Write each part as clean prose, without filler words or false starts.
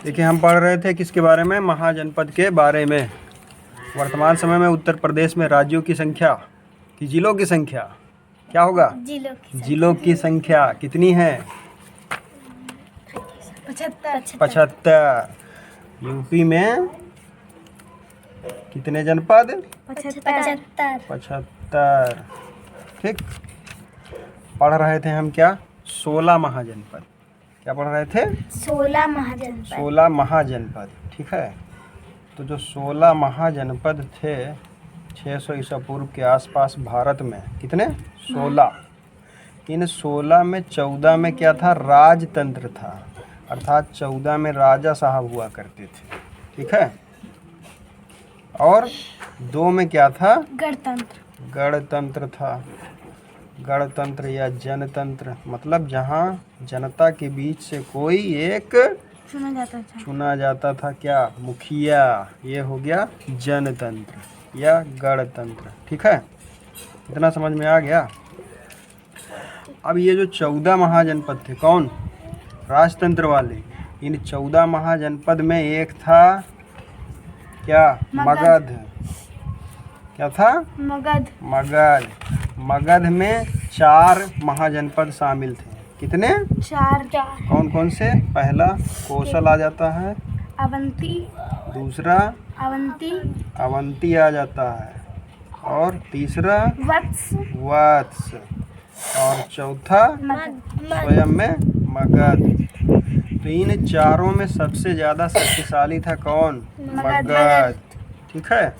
देखिए हम पढ़ रहे थे किसके बारे में, महाजनपद के बारे में। वर्तमान समय में उत्तर प्रदेश में राज्यों की संख्या कि जिलों की संख्या क्या होगा, जिलों की संख्या कितनी है, 75। यूपी में कितने जनपद, 75। ठीक, पढ़ रहे थे हम क्या, 16 महाजनपद। क्या पढ़ रहे थे, 16 महाजनपद। ठीक है, तो जो 16 महाजनपद थे 600 ईसा पूर्व के आसपास भारत में, कितने, 16। इन 16 में 14 में क्या था, राजतंत्र था, अर्थात 14 में राजा साहब हुआ करते थे। ठीक है, और 2 में क्या था, गणतंत्र था। गणतंत्र या जनतंत्र मतलब जहाँ जनता के बीच से कोई एक चुना जाता था क्या, मुखिया। ये हो गया जनतंत्र या गणतंत्र। ठीक है, इतना समझ में आ गया। अब ये जो 14 महाजनपद थे, कौन, राजतंत्र वाले, इन 14 महाजनपद में एक था क्या, मगध। क्या था, मगध। मगध में 4 महाजनपद शामिल थे। कितने, 4। कौन कौन से, पहला कौशल आ जाता है, अवंती, दूसरा अवंती आ जाता है, और तीसरा वत्स, और चौथा स्वयं में मगध। तो इन चारों में सबसे ज़्यादा शक्तिशाली था कौन, मगध। ठीक है,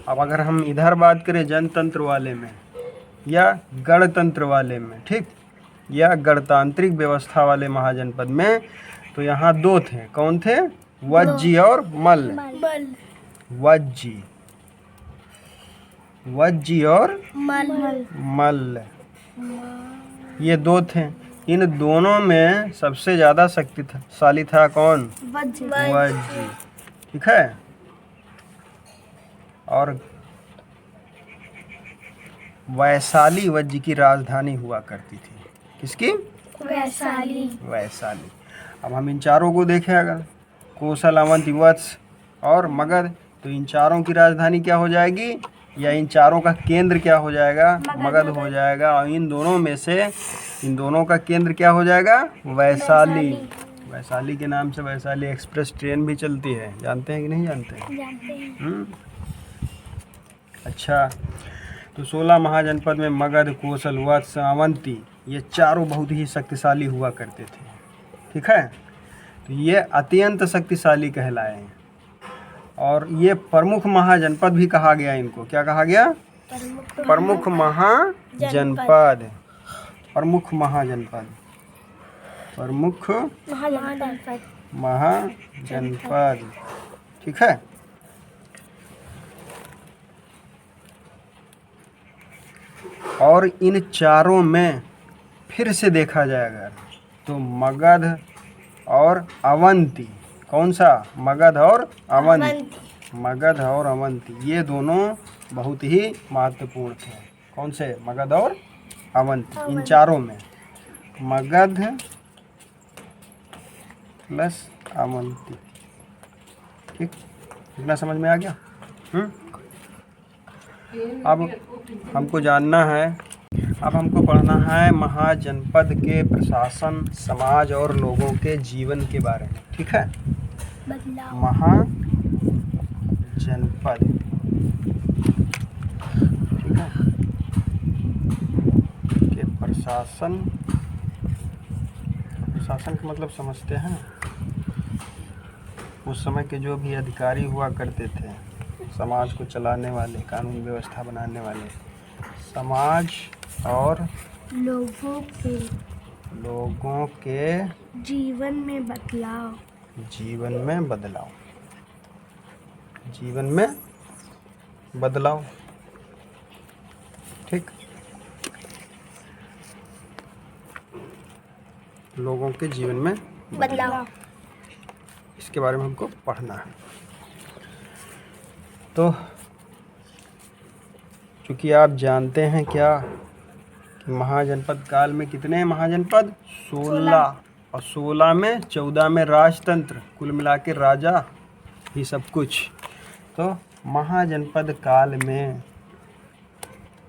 अब अगर हम इधर बात करें जनतंत्र वाले में या गणतंत्र वाले में, ठीक, या गणतांत्रिक व्यवस्था वाले महाजनपद में, तो यहाँ 2 थे। कौन थे, वज्जी और मल्ल। वज्जी और मल्ल, ये 2 थे। इन दोनों में सबसे ज़्यादा शक्तिशाली था कौन, वज्जी। ठीक है, और वैशाली वज्जी की राजधानी हुआ करती थी। किसकी, वैशाली। अब हम इन चारों को देखें, अगर कौशल, अवंती, वत्स और मगध, तो इन चारों की राजधानी क्या हो जाएगी, या इन चारों का केंद्र क्या हो जाएगा, मगध हो जाएगा। और इन दोनों में से इन दोनों का केंद्र क्या हो जाएगा, वैशाली। वैशाली के नाम से वैशाली एक्सप्रेस ट्रेन भी चलती है, जानते हैं कि नहीं जानते हैं? अच्छा, तो 16 महाजनपद में मगध, कौशल, वत्स, अवंती, ये चारों बहुत ही शक्तिशाली हुआ करते थे। ठीक है, तो ये अत्यंत शक्तिशाली कहलाए हैं, और ये प्रमुख महाजनपद भी कहा गया इनको। क्या कहा गया, प्रमुख महाजनपद। प्रमुख महाजनपद, प्रमुख महाजनपद। ठीक है, और इन चारों में फिर से देखा जाएगा तो मगध और अवंती, कौन सा, मगध और अवंती। मगध और अवंती ये दोनों बहुत ही महत्वपूर्ण थे। कौन से, मगध और अवंती। इन चारों में मगध प्लस अवंती। ठीक, इतना समझ में आ गया। अब हमको जानना है, अब हमको पढ़ना है महाजनपद के प्रशासन, समाज और लोगों के जीवन के बारे में। ठीक है, महाजनपद, ठीक है, के प्रशासन। प्रशासन का मतलब समझते हैं, उस समय के जो भी अधिकारी हुआ करते थे, समाज को चलाने वाले, कानून व्यवस्था बनाने वाले, समाज और लोगों के जीवन में बदलाव, जीवन में बदलाव। ठीक, लोगों के जीवन में बदलाव, इसके बारे में हमको पढ़ना है। तो चूँकि आप जानते हैं क्या कि महाजनपद काल में कितने महाजनपद, 16। और 16 में 14 में राजतंत्र, कुल मिला के राजा ही सब कुछ। तो महाजनपद काल में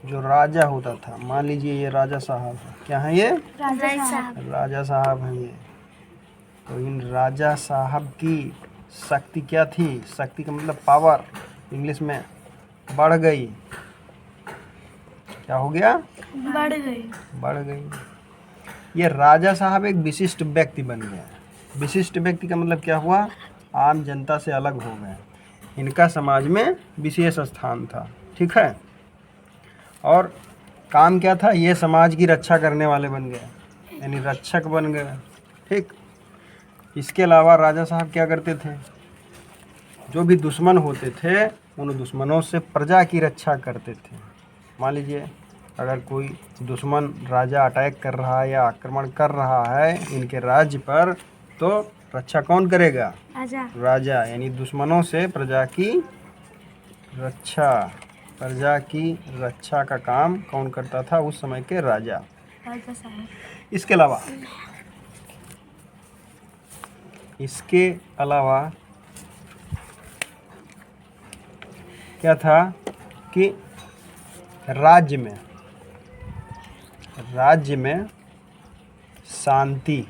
जो राजा होता था, मान लीजिए ये राजा साहब है, क्या है ये? राजा साहब। राजा साहब हैं ये। तो इन राजा साहब की शक्ति क्या थी? शक्ति का मतलब पावर, इंग्लिश में बढ़ गई। क्या हो गया? बढ़ गई। बढ़ गई। ये राजा साहब एक विशिष्ट व्यक्ति बन गया। विशिष्ट व्यक्ति का मतलब क्या हुआ? आम जनता से अलग हो गए। इनका समाज में विशेष स्थान था। ठीक है। और काम क्या था? ये समाज की रक्षा करने वाले बन गए, यानी रक्षक बन गए। ठीक। इसके अलावा राजा साहब क्या करते थे? जो भी दुश्मन होते थे उन दुश्मनों से प्रजा की रक्षा करते थे। मान लीजिए अगर कोई दुश्मन राजा अटैक कर रहा है या आक्रमण कर रहा है इनके राज्य पर, तो रक्षा कौन करेगा? राजा। राजा, यानी दुश्मनों से प्रजा की रक्षा। प्रजा की रक्षा का काम कौन करता था उस समय के? राजा। राजा साहब। इसके अलावा क्या था कि राज्य में शांति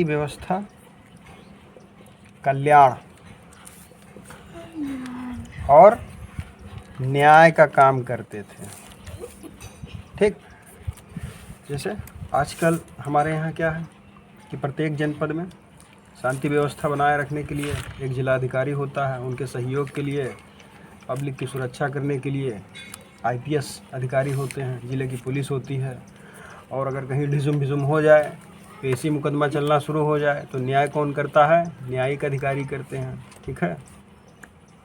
व्यवस्था, कल्याण और न्याय का काम करते थे। ठीक। जैसे आजकल हमारे यहाँ क्या है कि प्रत्येक जनपद में शांति व्यवस्था बनाए रखने के लिए एक जिलाधिकारी होता है। उनके सहयोग के लिए, पब्लिक की सुरक्षा करने के लिए IPS अधिकारी होते हैं, जिले की पुलिस होती है। और अगर कहीं ढिसुम हो जाए, पेशी मुकदमा चलना शुरू हो जाए, तो न्याय कौन करता है? न्यायिक अधिकारी करते हैं। ठीक है।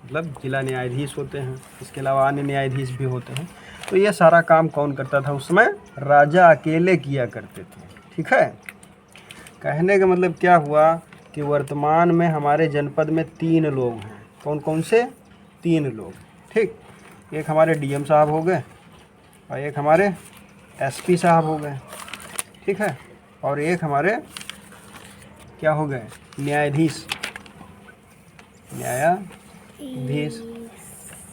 मतलब जिला न्यायाधीश होते हैं। इसके अलावा अन्य न्यायाधीश भी होते हैं। तो ये सारा काम कौन करता था उसमें? राजा अकेले किया करते थे। ठीक है। कहने का मतलब क्या हुआ कि वर्तमान में हमारे जनपद में 3 लोग हैं। कौन कौन से? 3 लोग। ठीक। एक हमारे DM साहब हो गए, और एक हमारे SP साहब हो गए। ठीक है। और एक हमारे क्या हो गए? न्यायाधीश,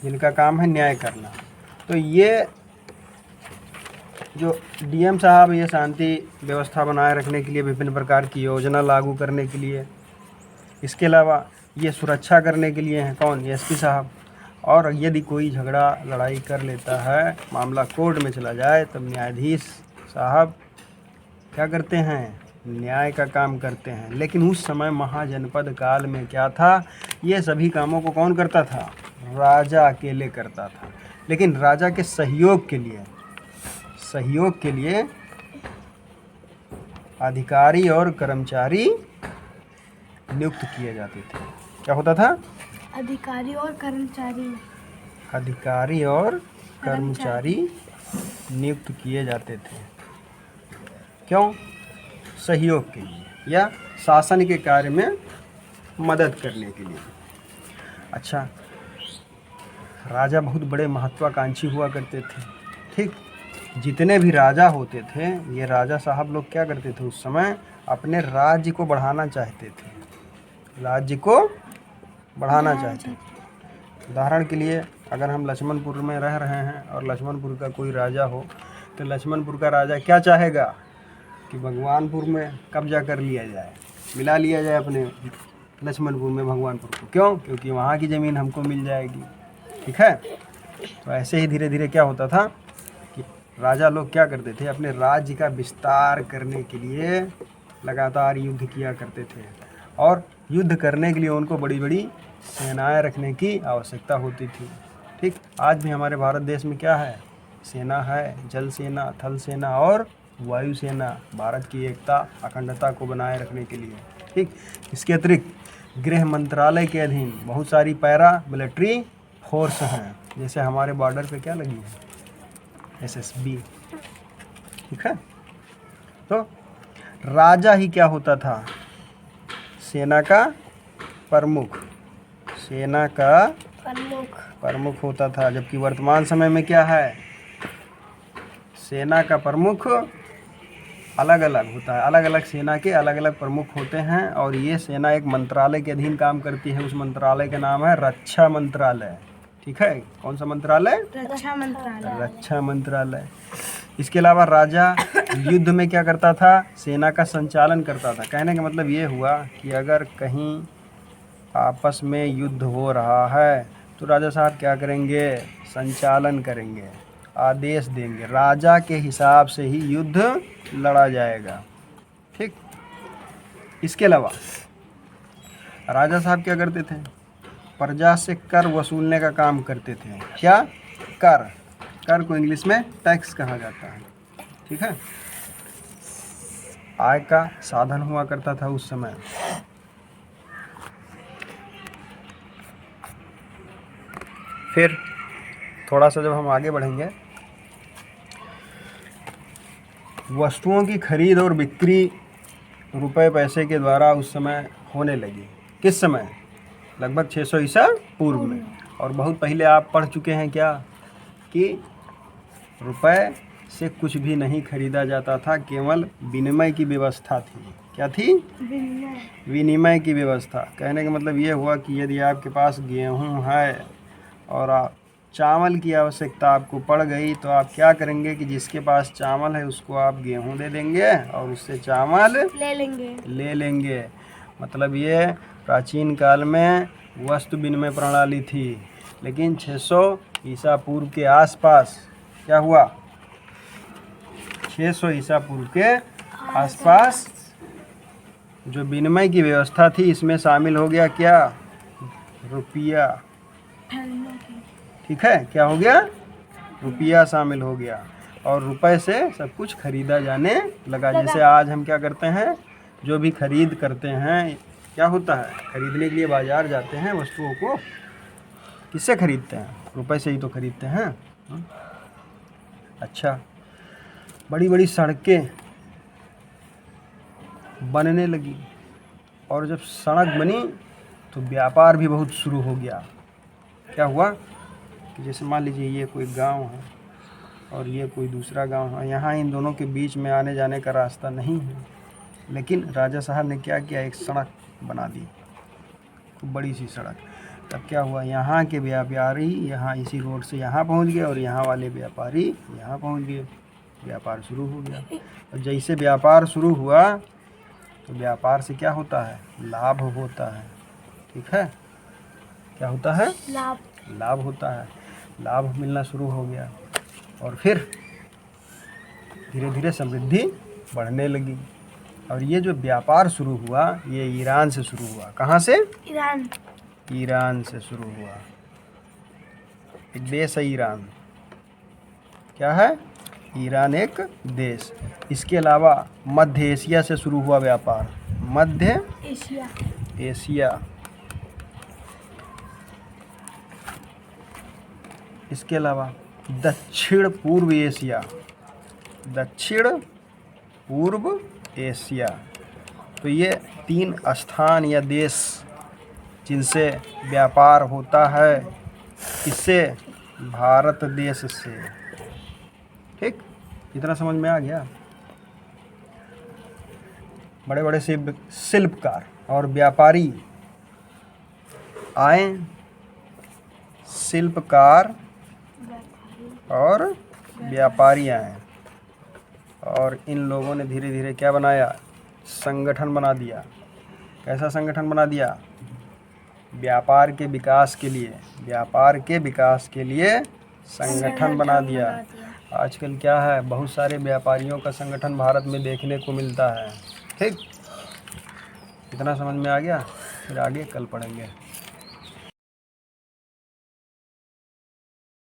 जिनका काम है न्याय करना। तो ये जो DM साहब, ये शांति व्यवस्था बनाए रखने के लिए विभिन्न प्रकार की योजना लागू करने के लिए, इसके अलावा ये सुरक्षा करने के लिए हैं कौन? SP साहब। और यदि कोई झगड़ा लड़ाई कर लेता है, मामला कोर्ट में चला जाए, तब न्यायाधीश साहब क्या करते हैं? न्याय का काम करते हैं। लेकिन उस समय महाजनपद काल में क्या था? ये सभी कामों को कौन करता था? राजा अकेले करता था। लेकिन राजा के सहयोग के लिए अधिकारी और कर्मचारी नियुक्त किए जाते थे। क्या होता था? अधिकारी और कर्मचारी नियुक्त किए जाते थे। क्यों? सहयोग के लिए या शासन के कार्य में मदद करने के लिए। अच्छा, राजा बहुत बड़े महत्वाकांक्षी हुआ करते थे। ठीक। जितने भी राजा होते थे, ये राजा साहब लोग क्या करते थे उस समय? अपने राज्य को बढ़ाना चाहते थे। उदाहरण के लिए अगर हम लक्ष्मणपुर में रह रहे हैं और लक्ष्मणपुर का कोई राजा हो, तो लक्ष्मणपुर का राजा क्या चाहेगा कि भगवानपुर में कब्जा कर लिया जाए, मिला लिया जाए अपने लक्ष्मणपुर में भगवानपुर को। क्यों? क्योंकि वहाँ की ज़मीन हमको मिल जाएगी। ठीक है। तो ऐसे ही धीरे धीरे क्या होता था कि राजा लोग क्या करते थे? अपने राज्य का विस्तार करने के लिए लगातार युद्ध किया करते थे। और युद्ध करने के लिए उनको बड़ी बड़ी सेनाएं रखने की आवश्यकता होती थी। ठीक। आज भी हमारे भारत देश में क्या है? सेना है, जल सेना, थल सेना और वायु सेना, भारत की एकता अखंडता को बनाए रखने के लिए। ठीक। इसके अतिरिक्त गृह मंत्रालय के अधीन बहुत सारी पैरा मिलिट्री फोर्स हैं। जैसे हमारे बॉर्डर पे क्या लगी है? SSB। ठीक है। तो राजा ही क्या होता था? सेना का प्रमुख होता था। जबकि वर्तमान समय में क्या है? सेना का प्रमुख अलग अलग होता है, अलग अलग सेना के अलग अलग प्रमुख होते हैं और ये सेना एक मंत्रालय के अधीन काम करती है। उस मंत्रालय का नाम है रक्षा मंत्रालय। ठीक है, कौन सा मंत्रालय? रक्षा मंत्रालय। रक्षा मंत्रालय। इसके अलावा राजा युद्ध में क्या करता था? सेना का संचालन करता था। कहने का मतलब ये हुआ कि अगर कहीं आपस में युद्ध हो रहा है तो राजा साहब क्या करेंगे? संचालन करेंगे, आदेश देंगे, राजा के हिसाब से ही युद्ध लड़ा जाएगा। ठीक। इसके अलावा राजा साहब क्या करते थे? प्रजा से कर वसूलने का काम करते थे। क्या? कर। कर को इंग्लिश में टैक्स कहा जाता है। ठीक है, आय का साधन हुआ करता था उस समय। फिर थोड़ा सा जब हम आगे बढ़ेंगे, वस्तुओं की खरीद और बिक्री रुपए पैसे के द्वारा उस समय होने लगी। किस समय? लगभग 600 ईसा पूर्व में। और बहुत पहले आप पढ़ चुके हैं क्या कि रुपए से कुछ भी नहीं खरीदा जाता था, केवल विनिमय की व्यवस्था थी। क्या थी? विनिमय की व्यवस्था। कहने का मतलब ये हुआ कि यदि आपके पास गेहूं है और चावल की आवश्यकता आपको पड़ गई तो आप क्या करेंगे कि जिसके पास चावल है उसको आप गेहूं दे देंगे और उससे चावल ले लेंगे। मतलब ये प्राचीन काल में वस्तु विनिमय प्रणाली थी। लेकिन 600 ईसा पूर्व के आसपास क्या हुआ? 600 ईसा पूर्व के आसपास जो विनिमय की व्यवस्था थी इसमें शामिल हो गया क्या? रुपया। ठीक है, क्या हो गया? रुपया शामिल हो गया और रुपए से सब कुछ खरीदा जाने लगा। जैसे आज हम क्या करते हैं? जो भी खरीद करते हैं, क्या होता है? खरीदने के लिए बाजार जाते हैं, वस्तुओं को किससे खरीदते हैं? रुपए से ही तो खरीदते हैं। अच्छा, बड़ी बड़ी सड़कें बनने लगी और जब सड़क बनी तो व्यापार भी बहुत शुरू हो गया। क्या हुआ कि जैसे मान लीजिए ये कोई गांव है और ये कोई दूसरा गांव है, यहाँ इन दोनों के बीच में आने जाने का रास्ता नहीं है, लेकिन राजा साहब ने क्या किया? एक सड़क बना दी, खूब बड़ी सी सड़क। तब क्या हुआ? यहाँ के व्यापारी यहाँ इसी रोड से यहाँ पहुँच गए और यहाँ वाले व्यापारी यहाँ पहुँच गए। व्यापार शुरू हो गया और जैसे व्यापार शुरू हुआ तो व्यापार से क्या होता है? लाभ होता है। ठीक है, क्या होता है? लाभ होता है। लाभ मिलना शुरू हो गया और फिर धीरे धीरे समृद्धि बढ़ने लगी। और ये जो व्यापार शुरू हुआ ये ईरान से शुरू हुआ। कहाँ से? ईरान से शुरू हुआ। एक देश है ईरान। क्या है? ईरान एक देश। इसके अलावा मध्य एशिया से शुरू हुआ व्यापार। मध्य एशिया। इसके अलावा दक्षिण पूर्व एशिया। दक्षिण पूर्व एशिया। तो ये 3 स्थान या देश जिनसे व्यापार होता है। किससे? भारत देश से। ठीक, इतना समझ में आ गया? बड़े बड़े शिल्पकार और व्यापारी आए। शिल्पकार और व्यापारी आए और इन लोगों ने धीरे धीरे क्या बनाया? संगठन बना दिया। कैसा संगठन बना दिया? व्यापार के विकास के लिए। व्यापार के विकास के लिए संगठन बना दिया। आजकल क्या है? बहुत सारे व्यापारियों का संगठन भारत में देखने को मिलता है। ठीक, इतना समझ में आ गया? फिर आगे कल पढ़ेंगे।